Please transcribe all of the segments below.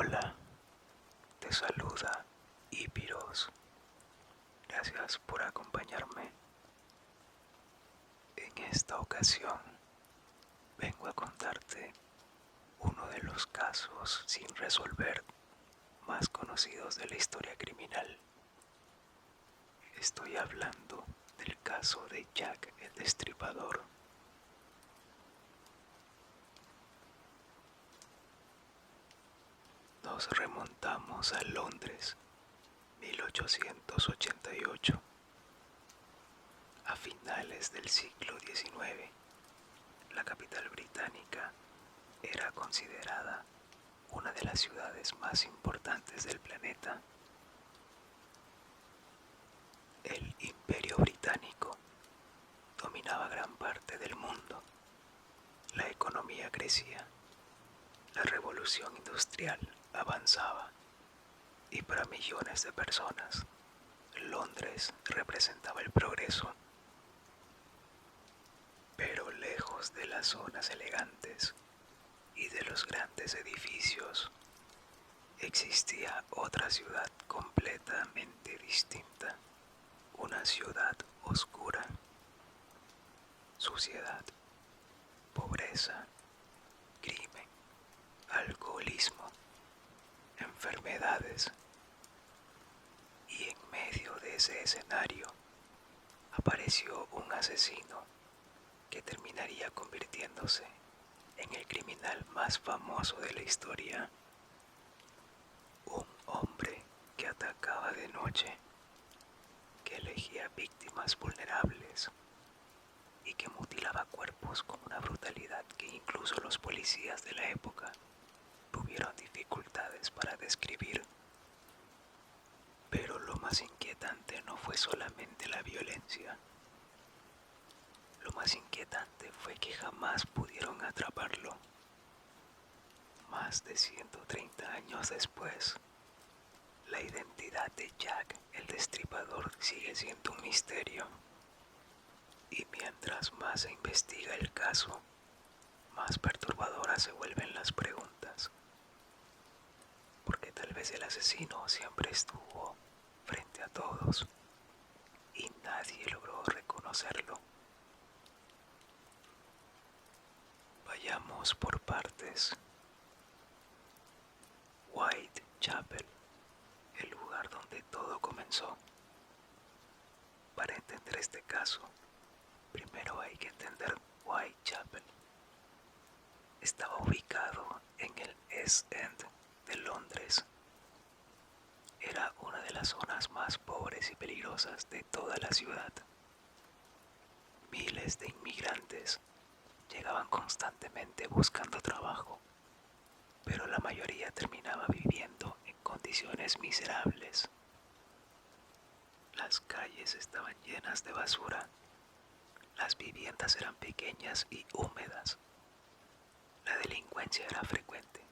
Hola, te saluda Ipiros. Gracias por acompañarme. En esta ocasión vengo a contarte uno de los casos sin resolver más conocidos de la historia criminal. Estoy hablando del caso de Jack el Destripador. Nos remontamos a Londres, 1888. A finales del siglo XIX, la capital británica era considerada una de las ciudades más importantes del planeta. El Imperio Británico dominaba gran parte del mundo. La economía crecía, la revolución industrial avanzaba y para millones de personas, Londres representaba el progreso. Pero lejos de las zonas elegantes y de los grandes edificios, existía otra ciudad completamente distinta, una ciudad oscura, suciedad, pobreza, crimen, alcoholismo, enfermedades. Y en medio de ese escenario apareció un asesino que terminaría convirtiéndose en el criminal más famoso de la historia. Un hombre que atacaba de noche, que elegía víctimas vulnerables y que mutilaba cuerpos con una brutalidad que incluso los policías de la época tuvieron dificultades para describir. Pero lo más inquietante no fue solamente la violencia. Lo más inquietante fue que jamás pudieron atraparlo. Más de 130 años después, la identidad de Jack el Destripador sigue siendo un misterio. Y mientras más se investiga el caso, más perturbadoras se vuelven las preguntas. Porque tal vez el asesino siempre estuvo frente a todos y nadie logró reconocerlo. Vayamos por partes. Whitechapel, el lugar donde todo comenzó. Para entender este caso, primero hay que entender Whitechapel. Estaba ubicado en el East End de Londres. Era una de las zonas más pobres y peligrosas de toda la ciudad. Miles de inmigrantes llegaban constantemente buscando trabajo, pero la mayoría terminaba viviendo en condiciones miserables. Las calles estaban llenas de basura, las viviendas eran pequeñas y húmedas, la delincuencia era frecuente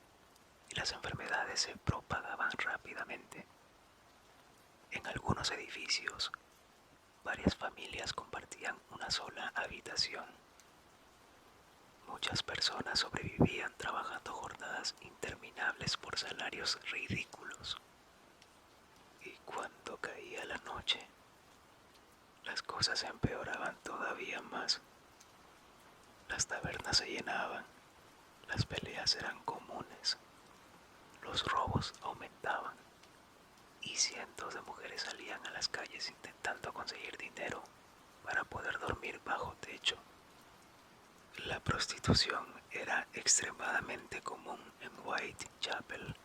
y las enfermedades se propagaban rápidamente. En algunos edificios, varias familias compartían una sola habitación. Muchas personas sobrevivían trabajando jornadas interminables por salarios ridículos. Y cuando caía la noche, las cosas empeoraban todavía más. Las tabernas se llenaban, las peleas eran comunes, los robos aumentaban y cientos de mujeres salían a las calles intentando conseguir dinero para poder dormir bajo techo. La prostitución era extremadamente común en Whitechapel.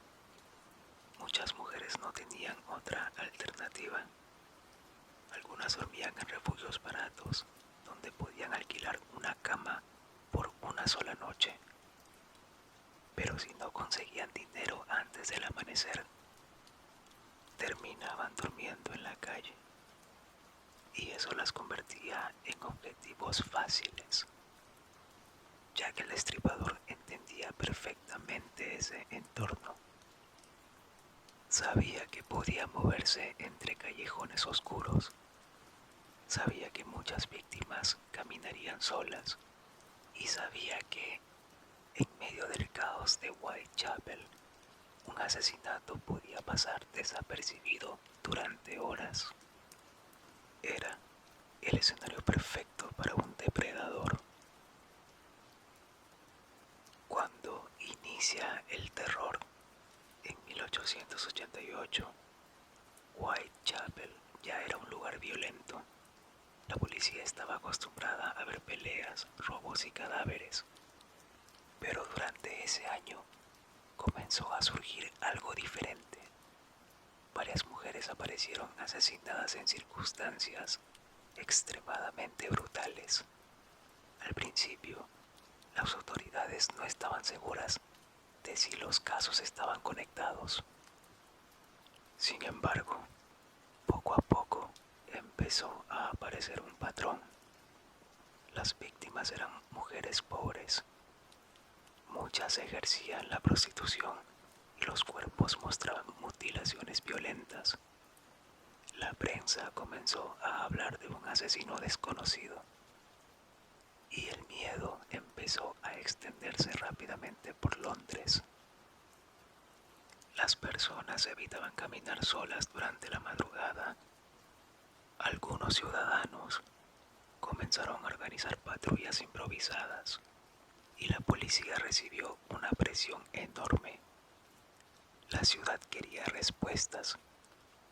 Muchas mujeres no tenían otra alternativa. Algunas dormían en refugios baratos, donde podían alquilar una cama por una sola noche. Pero si no conseguían dinero antes del amanecer, terminaban durmiendo en la calle. Y eso las convertía en objetivos fáciles. Jack el Destripador entendía perfectamente ese entorno. Sabía que podía moverse entre callejones oscuros. Sabía que muchas víctimas caminarían solas. Y sabía que, en medio del caos de Whitechapel, un asesinato podía pasar desapercibido durante horas. Era el escenario perfecto para un depredador. Cuando inicia el terror en 1888, Whitechapel ya era un lugar violento. La policía estaba acostumbrada a ver peleas, robos y cadáveres. Pero durante ese año comenzó a surgir algo diferente. Varias mujeres aparecieron asesinadas en circunstancias extremadamente brutales. Al principio, las autoridades no estaban seguras de si los casos estaban conectados. Sin embargo, poco a poco empezó a aparecer un patrón. Las víctimas eran mujeres pobres. Muchas ejercían la prostitución y los cuerpos mostraban mutilaciones violentas. La prensa comenzó a hablar de un asesino desconocido y el miedo empezó a extenderse rápidamente por Londres. Las personas evitaban caminar solas durante la madrugada. Algunos ciudadanos comenzaron a organizar patrullas improvisadas y la policía recibió una presión enorme. La ciudad quería respuestas,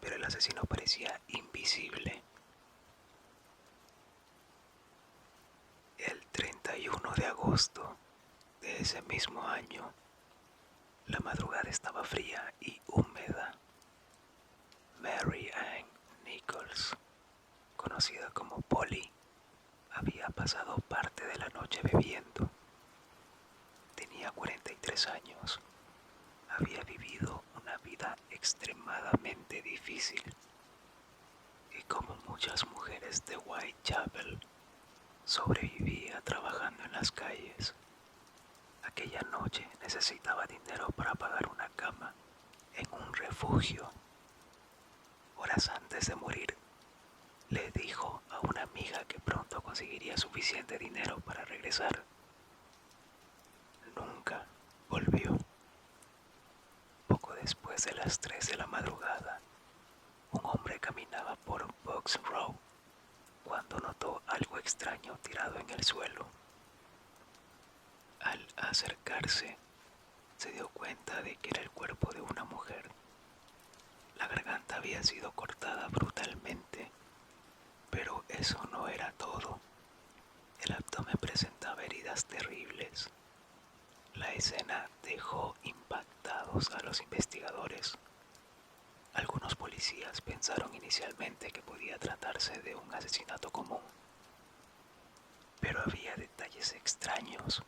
pero el asesino parecía invisible. El 31 de agosto de ese mismo año, la madrugada estaba fría y húmeda. Mary Ann Nichols, conocida como Polly, había pasado parte de la noche bebiendo. Tenía 43 años. Había vivido una vida extremadamente difícil y, como muchas mujeres de Whitechapel, sobrevivía trabajando en las calles. Aquella noche necesitaba dinero para pagar una cama en un refugio. Horas antes de morir, le dijo a una amiga que pronto conseguiría suficiente dinero para regresar. Nunca volvió. Poco después de las 3 de la madrugada, un hombre caminaba por Box Row cuando notó algo extraño tirado en el suelo. Al acercarse, se dio cuenta de que era el cuerpo de una mujer. La garganta había sido cortada brutalmente, pero eso no era todo. El abdomen presentaba heridas terribles. La escena dejó impactados a los investigadores. Algunos policías pensaron inicialmente que podía tratarse de un asesinato común, pero había detalles extraños.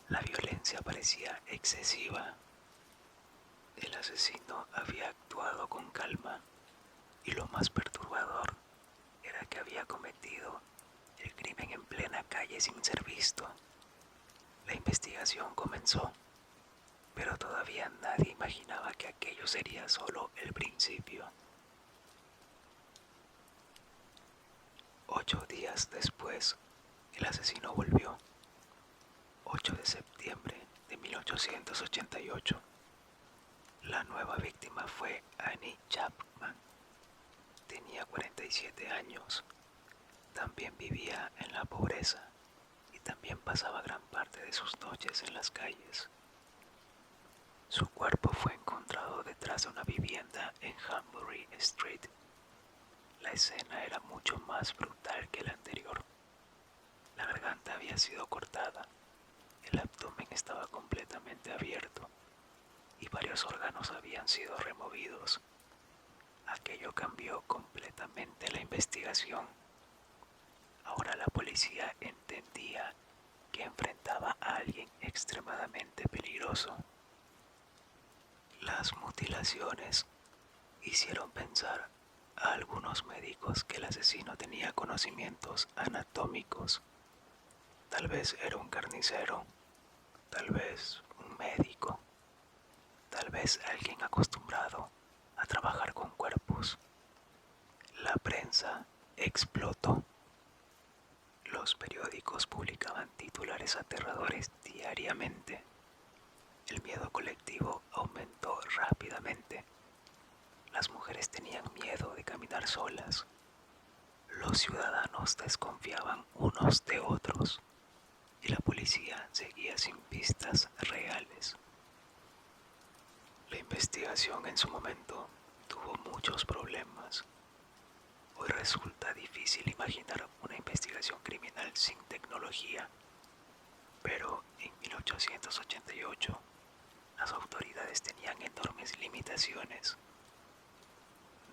La violencia parecía excesiva. El asesino había actuado con calma y lo más perturbador era que había cometido el crimen en plena calle sin ser visto. La investigación comenzó, pero todavía nadie imaginaba que aquello sería solo el principio. 8 días después, el asesino volvió. 8 de septiembre de 1888. La nueva víctima fue Annie Chapman. Tenía 47 años. También vivía en la pobreza y también pasaba gran parte de sus noches en las calles. Su cuerpo fue encontrado detrás de una vivienda en Hanbury Street. La escena era mucho más brutal que la anterior. La garganta había sido cortada, el abdomen estaba completamente abierto y varios órganos habían sido removidos. Aquello cambió completamente la investigación. Ahora la policía entendía que enfrentaba a alguien extremadamente peligroso. Las mutilaciones hicieron pensar a algunos médicos que el asesino tenía conocimientos anatómicos. Tal vez era un carnicero, tal vez un médico, tal vez alguien acostumbrado a trabajar con cuerpos. La prensa explotó. Los periódicos publicaban titulares aterradores diariamente. El miedo colectivo aumentó rápidamente. Las mujeres tenían miedo de caminar solas. Los ciudadanos desconfiaban unos de otros y la policía seguía sin pistas reales. La investigación en su momento tuvo muchos problemas. Hoy resulta difícil imaginar una investigación criminal sin tecnología, pero en 1888 las autoridades tenían enormes limitaciones.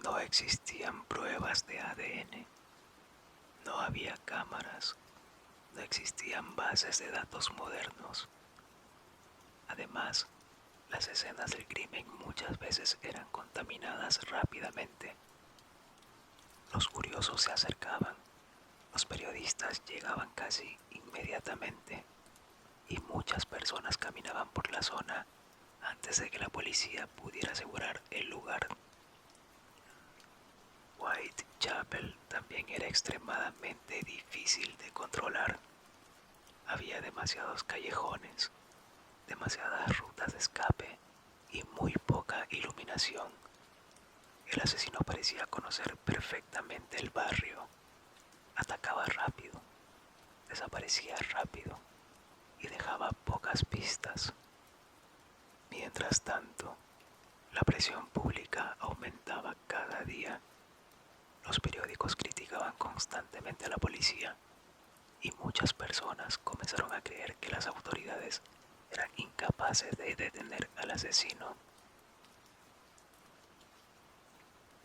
No existían pruebas de ADN, no había cámaras, no existían bases de datos modernos. Además, las escenas del crimen muchas veces eran contaminadas rápidamente. Los curiosos se acercaban, los periodistas llegaban casi inmediatamente y muchas personas caminaban por la zona antes de que la policía pudiera asegurar el lugar. Whitechapel también era extremadamente difícil de controlar. Había demasiados callejones, demasiadas rutas de escape y muy poca iluminación. El asesino parecía conocer perfectamente el barrio. Atacaba rápido, desaparecía rápido y dejaba pocas pistas. Mientras tanto, la presión pública aumentaba cada día. Los periódicos criticaban constantemente a la policía y muchas personas comenzaron a creer que las autoridades eran incapaces de detener al asesino.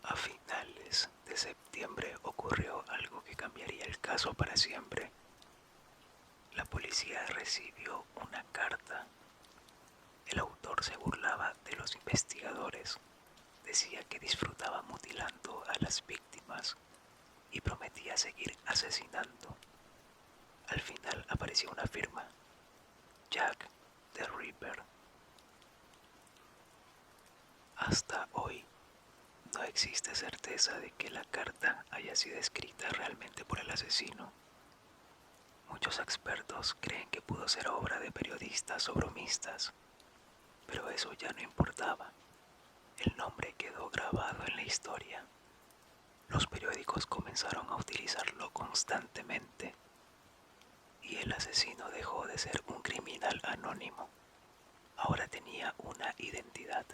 A finales de septiembre ocurrió algo que cambiaría el caso para siempre. La policía recibió una carta. El autor se burlaba de los investigadores, decía que disfrutaba mutilando a las víctimas y prometía seguir asesinando. Al final apareció una firma: Jack the Ripper. Hasta hoy no existe certeza de que la carta haya sido escrita realmente por el asesino. Muchos expertos creen que pudo ser obra de periodistas o bromistas, pero eso ya no importaba. El nombre quedó grabado en la historia. Los periódicos comenzaron a utilizarlo constantemente y el asesino dejó de ser un criminal anónimo. Ahora tenía una identidad,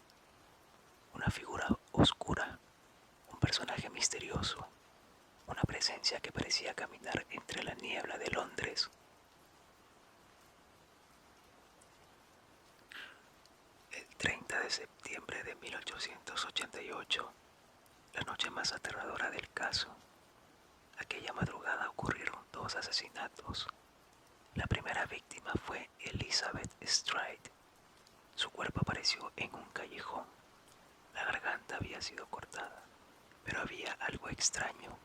una figura oscura, un personaje misterioso, una presencia que parecía caminar entre la niebla de Londres. El 30 de septiembre de 1888, la noche más aterradora del caso. Aquella madrugada ocurrieron dos asesinatos. La primera víctima fue Elizabeth Stride. Su cuerpo apareció en un callejón. La garganta había sido cortada, pero había algo extraño.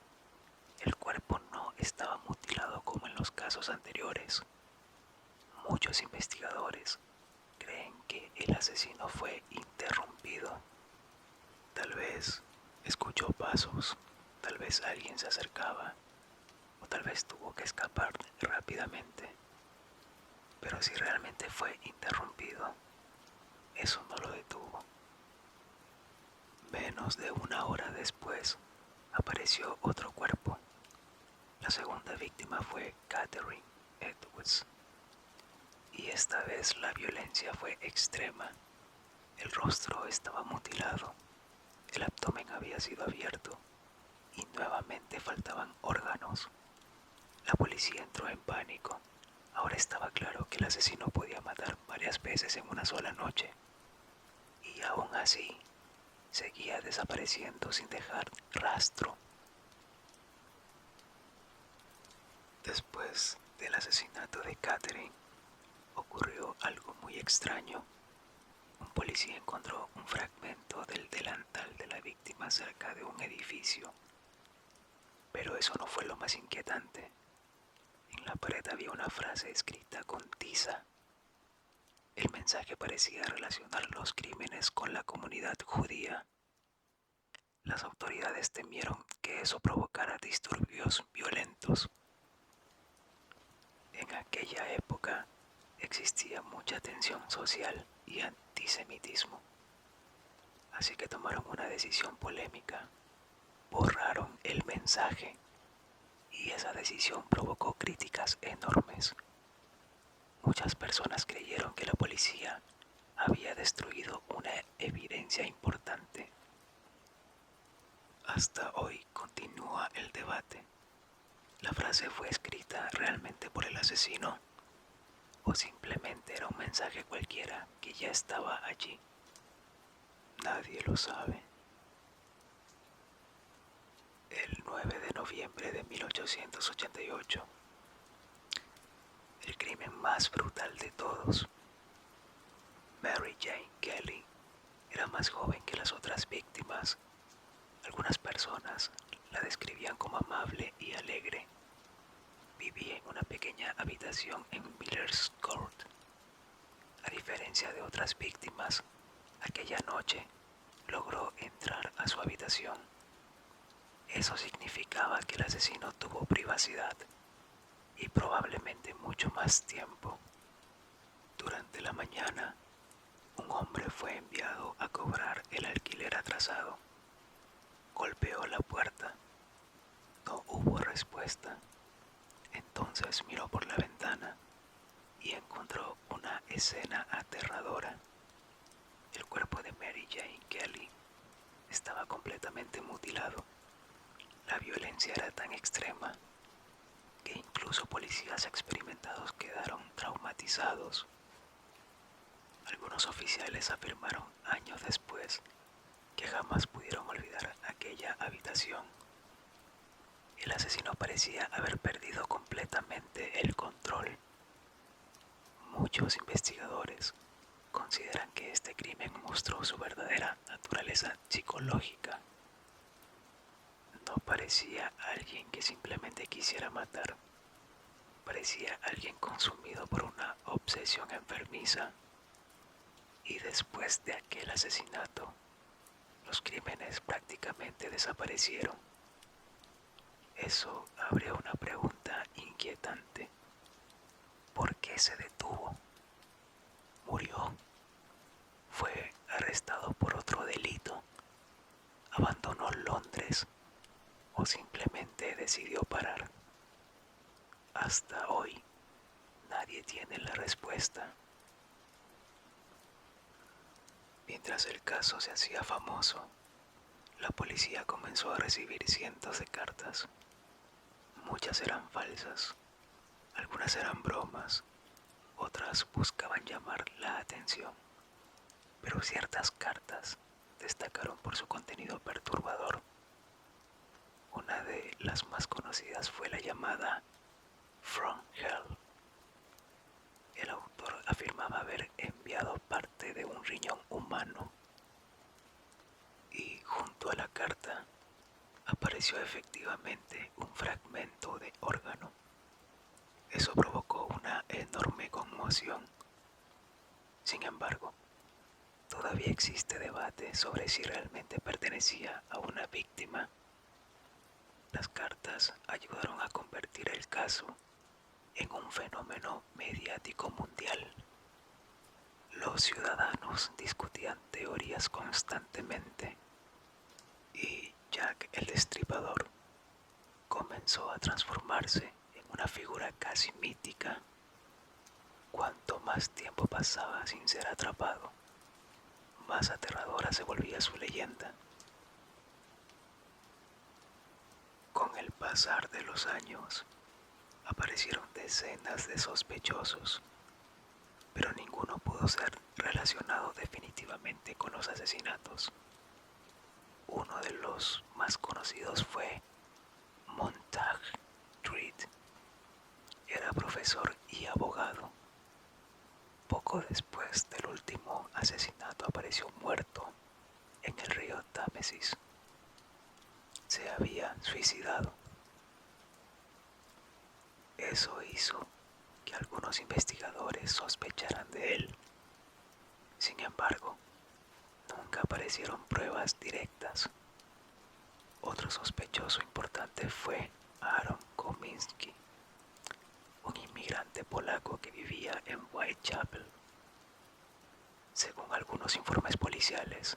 El cuerpo no estaba mutilado como en los casos anteriores. Muchos investigadores creen que el asesino fue interrumpido. Tal vez escuchó pasos, tal vez alguien se acercaba, o tal vez tuvo que escapar rápidamente. Pero si realmente fue interrumpido, eso no lo detuvo. Menos de una hora después, apareció otro cuerpo. La segunda víctima fue Catherine Edwards. Y esta vez la violencia fue extrema. El rostro estaba mutilado, el abdomen había sido abierto y nuevamente faltaban órganos. La policía entró en pánico. Ahora estaba claro que el asesino podía matar varias veces en una sola noche. Y aún así, seguía desapareciendo sin dejar rastro. Después del asesinato de Catherine, ocurrió algo muy extraño. Un policía encontró un fragmento del delantal de la víctima cerca de un edificio. Pero eso no fue lo más inquietante. En la pared había una frase escrita con tiza. El mensaje parecía relacionar los crímenes con la comunidad judía. Las autoridades temieron que eso provocara disturbios violentos. En aquella época existía mucha tensión social y y antisemitismo. Así que tomaron una decisión polémica. Borraron el mensaje y esa decisión provocó críticas enormes. Muchas personas creyeron que la policía había destruido una evidencia importante. Hasta hoy continúa el debate. ¿La frase fue escrita realmente por el asesino o simplemente era un mensaje cualquiera que ya estaba allí? Nadie lo sabe. El 9 de noviembre de 1888, el crimen más brutal de todos. Mary Jane Kelly era más joven que las otras víctimas. Algunas personas la describían como amable y alegre. Vivía en una pequeña habitación en Miller's Court. A diferencia de otras víctimas, aquella noche logró entrar a su habitación. Eso significaba que el asesino tuvo privacidad y probablemente mucho más tiempo. Durante la mañana, un hombre fue enviado a cobrar el alquiler atrasado. Golpeó la puerta. No hubo respuesta. Entonces miró por la ventana y encontró una escena aterradora. El cuerpo de Mary Jane Kelly estaba completamente mutilado. La violencia era tan extrema que incluso policías experimentados quedaron traumatizados. Algunos oficiales afirmaron años después que jamás pudieron olvidar aquella habitación. El asesino parecía haber perdido completamente el control. Muchos investigadores consideran que este crimen mostró su verdadera naturaleza psicológica. No parecía alguien que simplemente quisiera matar. Parecía alguien consumido por una obsesión enfermiza. Y después de aquel asesinato, los crímenes prácticamente desaparecieron. Eso abre una pregunta inquietante. ¿Por qué se detuvo? ¿Murió? ¿Fue arrestado por otro delito? ¿Abandonó Londres? ¿O simplemente decidió parar? Hasta hoy, nadie tiene la respuesta. Mientras el caso se hacía famoso, la policía comenzó a recibir cientos de cartas. Muchas eran falsas, algunas eran bromas, otras buscaban llamar la atención. Pero ciertas cartas destacaron por su contenido perturbador. Una de las más conocidas fue la llamada From Hell. El autor afirmaba haber enviado parte de un riñón humano y junto a la carta apareció efectivamente un fragmento de órgano. Eso provocó una enorme conmoción. Sin embargo, todavía existe debate sobre si realmente pertenecía a una víctima. Las cartas ayudaron a convertir el caso en un fenómeno mediático mundial. Los ciudadanos discutían teorías constantemente y Jack el Destripador comenzó a transformarse en una figura casi mítica. Cuanto más tiempo pasaba sin ser atrapado, más aterradora se volvía su leyenda. Con el pasar de los años, aparecieron decenas de sospechosos, pero ninguno pudo ser relacionado definitivamente con los asesinatos. Uno de los más conocidos fue Montague Street. Era profesor y abogado. Poco después del último asesinato apareció muerto en el río Támesis. Se había suicidado. Eso hizo que algunos investigadores sospecharan de él. Sin embargo, nunca aparecieron pruebas directas. Otro sospechoso importante fue Aaron Kominski, un inmigrante polaco que vivía en Whitechapel. Según algunos informes policiales,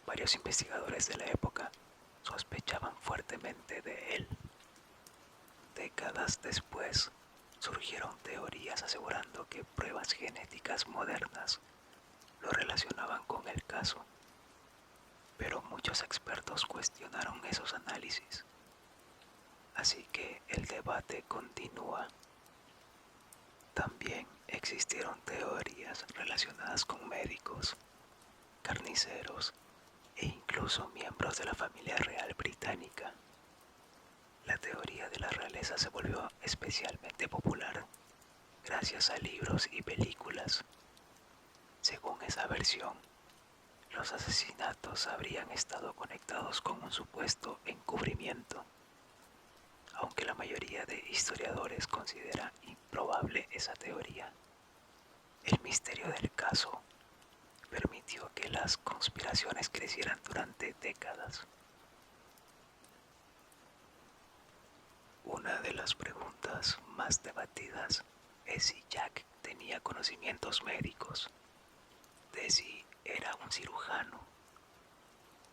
varios investigadores de la época sospechaban fuertemente de él. Décadas después, surgieron teorías asegurando que pruebas genéticas modernas lo relacionaban con el caso, pero muchos expertos cuestionaron esos análisis. Así que el debate continúa. También existieron teorías relacionadas con médicos, carniceros e incluso miembros de la familia real británica. La teoría de la realeza se volvió especialmente popular gracias a libros y películas. Según esa versión, los asesinatos habrían estado conectados con un supuesto encubrimiento, aunque la mayoría de historiadores considera improbable esa teoría. El misterio del caso permitió que las conspiraciones crecieran durante décadas. Una de las preguntas más debatidas es si Jack tenía conocimientos médicos, de si era un cirujano.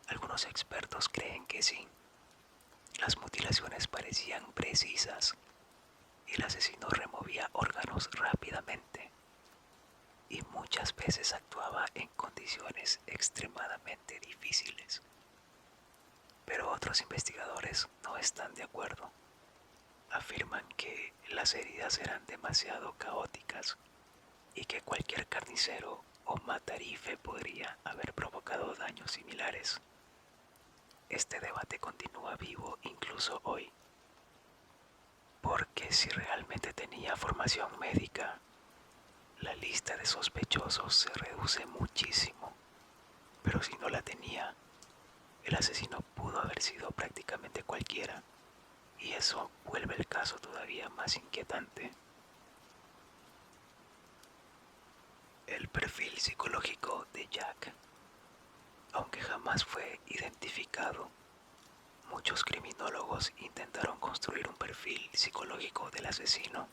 Algunos expertos creen que sí. Las mutilaciones parecían precisas y el asesino removía órganos rápidamente y muchas veces actuaba en condiciones extremadamente difíciles. Pero otros investigadores no están de acuerdo. Afirman que las heridas eran demasiado caóticas y que cualquier carnicero o matarife podría haber provocado daños similares. Este debate continúa vivo incluso hoy, porque si realmente tenía formación médica, la lista de sospechosos se reduce muchísimo. Pero si no la tenía, el asesino pudo haber sido prácticamente cualquiera, y eso vuelve el caso todavía más inquietante. El perfil psicológico de Jack. Aunque jamás fue identificado, muchos criminólogos intentaron construir un perfil psicológico del asesino.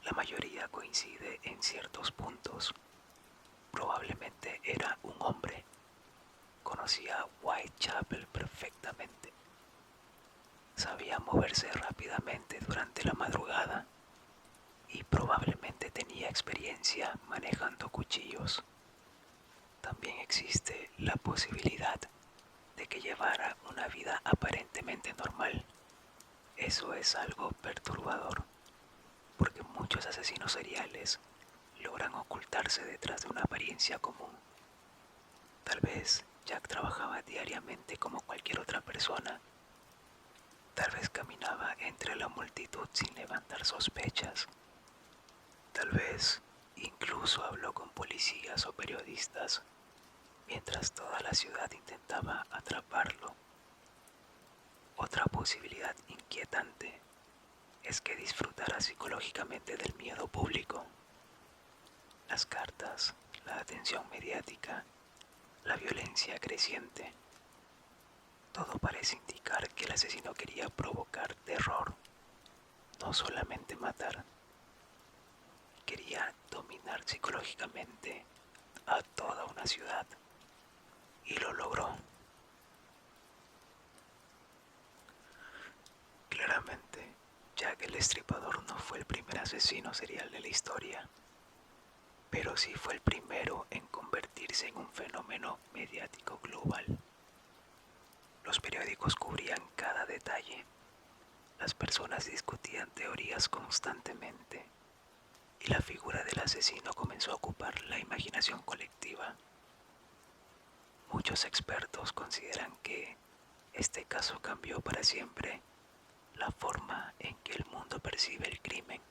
La mayoría coincide en ciertos puntos. Probablemente era un hombre. Conocía Whitechapel perfectamente. Sabía moverse rápidamente durante la madrugada y probablemente tenía experiencia manejando cuchillos. También existe la posibilidad de que llevara una vida aparentemente normal. Eso es algo perturbador, porque muchos asesinos seriales logran ocultarse detrás de una apariencia común. Tal vez Jack trabajaba diariamente como cualquier otra persona. Tal vez caminaba entre la multitud sin levantar sospechas. Tal vez incluso habló con policías o periodistas mientras toda la ciudad intentaba atraparlo. Otra posibilidad inquietante es que disfrutara psicológicamente del miedo público. Las cartas, la atención mediática, la violencia creciente. Todo parece indicar que el asesino quería provocar terror, no solamente matar. Quería dominar psicológicamente a toda una ciudad y lo logró. Claramente, Jack el Destripador no fue el primer asesino serial de la historia, pero sí fue el primero en convertirse en un fenómeno mediático global. Los periódicos cubrían cada detalle, las personas discutían teorías constantemente y la figura del asesino comenzó a ocupar la imaginación colectiva. Muchos expertos consideran que este caso cambió para siempre la forma en que el mundo percibe el crimen.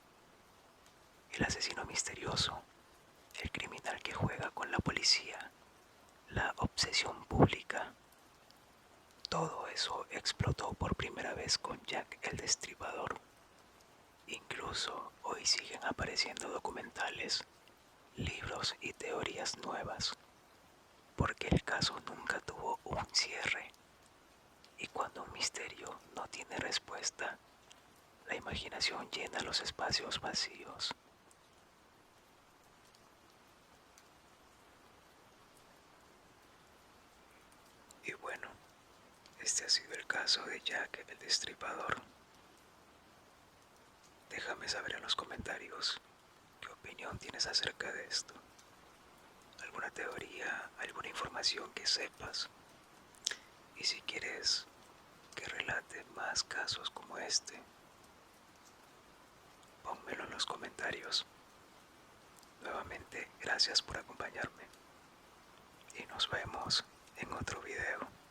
El asesino misterioso, el criminal que juega con la policía, la obsesión pública. Todo eso explotó por primera vez con Jack el Destripador. Incluso hoy siguen apareciendo documentales, libros y teorías nuevas, porque el caso nunca tuvo un cierre. Y cuando un misterio no tiene respuesta, la imaginación llena los espacios vacíos. el caso de Jack el Destripador. Déjame saber en los comentarios qué opinión tienes acerca de esto. ¿Alguna teoría, alguna información que sepas? Y si quieres que relate más casos como este, pónmelo en los comentarios. Nuevamente, gracias por acompañarme y nos vemos en otro video.